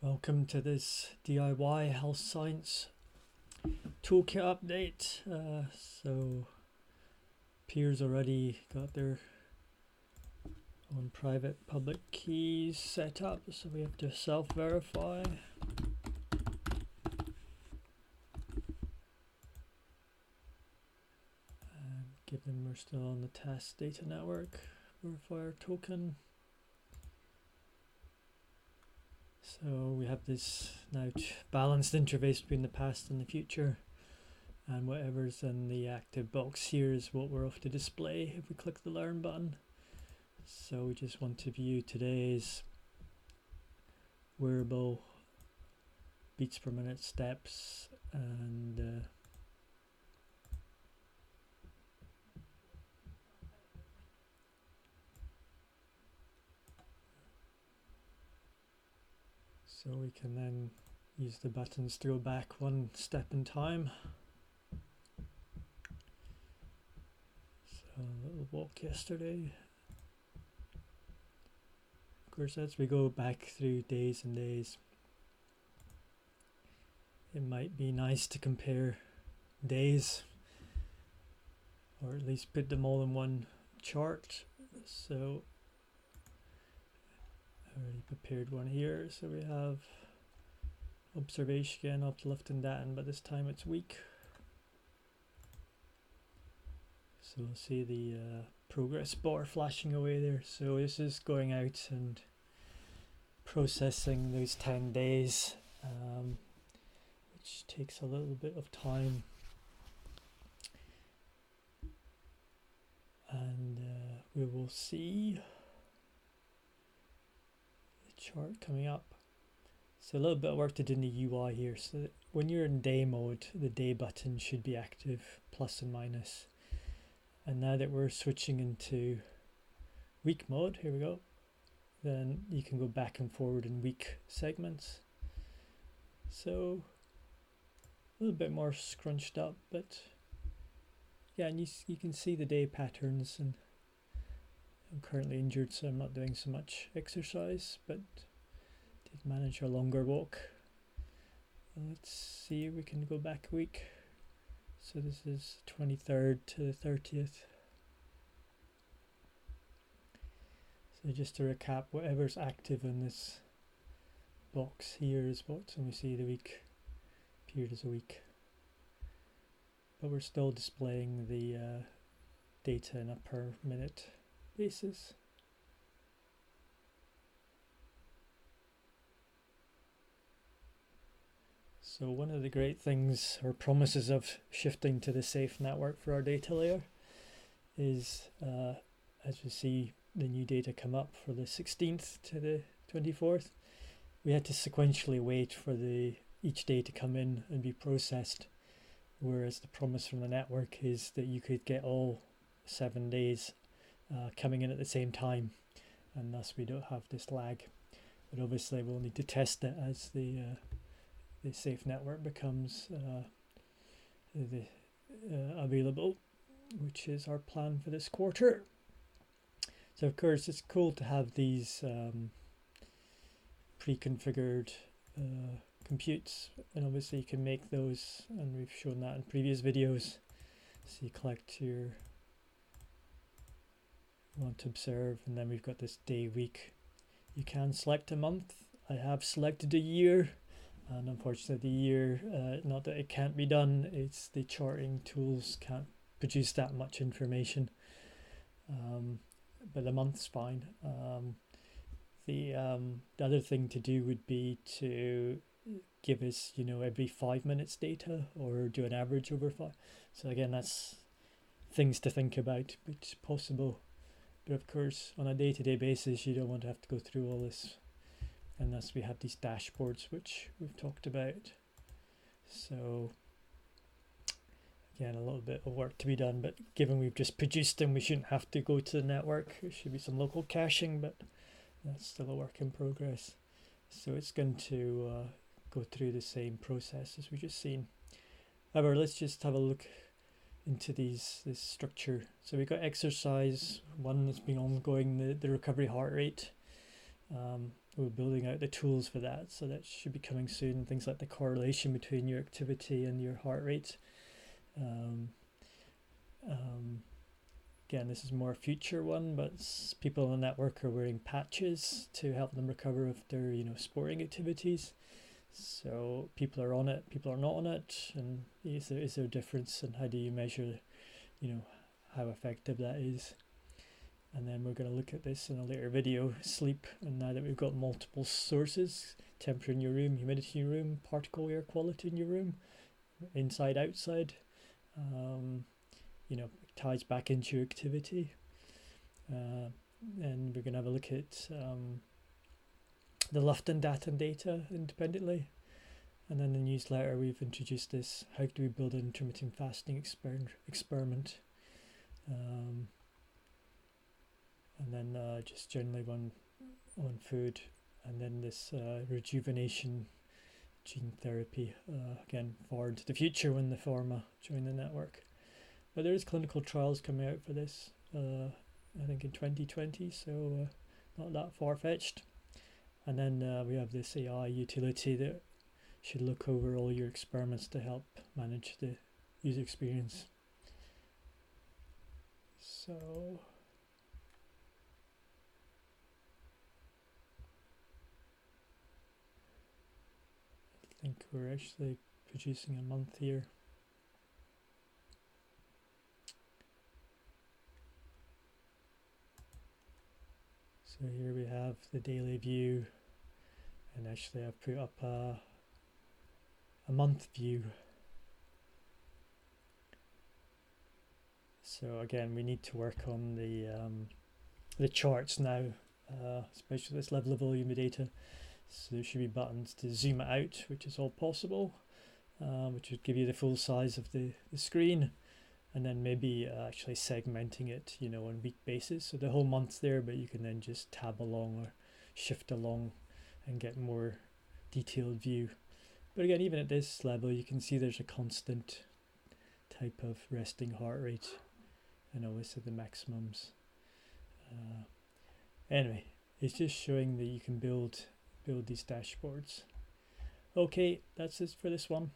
Welcome to this DIY health science toolkit update. So peers already got their own private public keys set up, so we have to self-verify. And given we're still on the test data network, verify our token. So we have this now balanced interface between the past and the future, and whatever's in the active box here is what we're off to display if we click the learn button. So we just want to view today's wearable beats per minute steps and so we can then use the buttons to go back one step in time. So a little walk yesterday. Of course, as we go back through days and days, it might be nice to compare days, or at least put them all in one chart. So I already prepared one here. So we have observation again, uplift and down, but this time it's week. So we'll see the progress bar flashing away there. So this is going out and processing those 10 days, which takes a little bit of time. And we will see the chart coming up. So a little bit of work to do in the UI here. So when you're in day mode, the day button should be active, plus and minus. And now that we're switching into week mode, here we go, then you can go back and forward in week segments. So a little bit more scrunched up, but yeah, and you can see the day patterns. And I'm currently injured, so I'm not doing so much exercise, but did manage a longer walk. Let's see if we can go back a week. So this is 23rd to the 30th. So just to recap, whatever's active in this box here is what's, and we see the week period as a week. But we're still displaying the data in a per minute basis. So one of the great things or promises of shifting to the safe network for our data layer is, as we see the new data come up for the 16th to the 24th, we had to sequentially wait for each day to come in and be processed, whereas the promise from the network is that you could get all 7 days coming in at the same time, and thus we don't have this lag. But obviously we'll need to test it as the safe network becomes available, which is our plan for this quarter. So of course it's cool to have these pre-configured computes, and obviously you can make those, and we've shown that in previous videos. So you collect your want to observe, and then we've got this day, week. You can select a month. I have selected a year. And unfortunately the year, not that it can't be done, it's the charting tools can't produce that much information. But the month's fine. The other thing to do would be to give us, every 5 minutes data, or do an average over 5. So again, that's things to think about, but it's possible. But of course, on a day-to-day basis, you don't want to have to go through all this. And thus we have these dashboards, which we've talked about. So again, a little bit of work to be done, but given we've just produced them, we shouldn't have to go to the network. There should be some local caching, but that's still a work in progress. So it's going to go through the same process as we just seen. However, let's just have a look into this structure. So we've got exercise, one that's been ongoing, the recovery heart rate. we're building out the tools for that, so that should be coming soon. Things like the correlation between your activity and your heart rate. Um, um, Again, this is more a future one, but people on the network are wearing patches to help them recover after sporting activities. So people are on it, people are not on it, and is there a difference, and how do you measure, how effective that is? And then we're going to look at this in a later video, sleep. And now that we've got multiple sources, temperature in your room, humidity in your room, particle air quality in your room, inside, outside, ties back into your activity. And we're going to have a look at the Lufton data independently. And then the newsletter, we've introduced this, how do we build an intermittent fasting experiment? And then just generally one on food, and then this rejuvenation gene therapy, again far into the future when the pharma join the network. But there is clinical trials coming out for this, I think in 2020, so not that far-fetched. And then we have this AI utility that should look over all your experiments to help manage the user experience. So I think we're actually producing a month here. So here we have the daily view, and actually I've put up a month view. So again, we need to work on the charts now, especially this level of volume of data. So there should be buttons to zoom it out, which is all possible, which would give you the full size of the screen, and then maybe actually segmenting it, on a week basis. So the whole month's there, but you can then just tab along or shift along and get more detailed view. But again, even at this level, you can see there's a constant type of resting heart rate, and obviously the maximums. Anyway, it's just showing that you can build these dashboards. Okay, that's it for this one.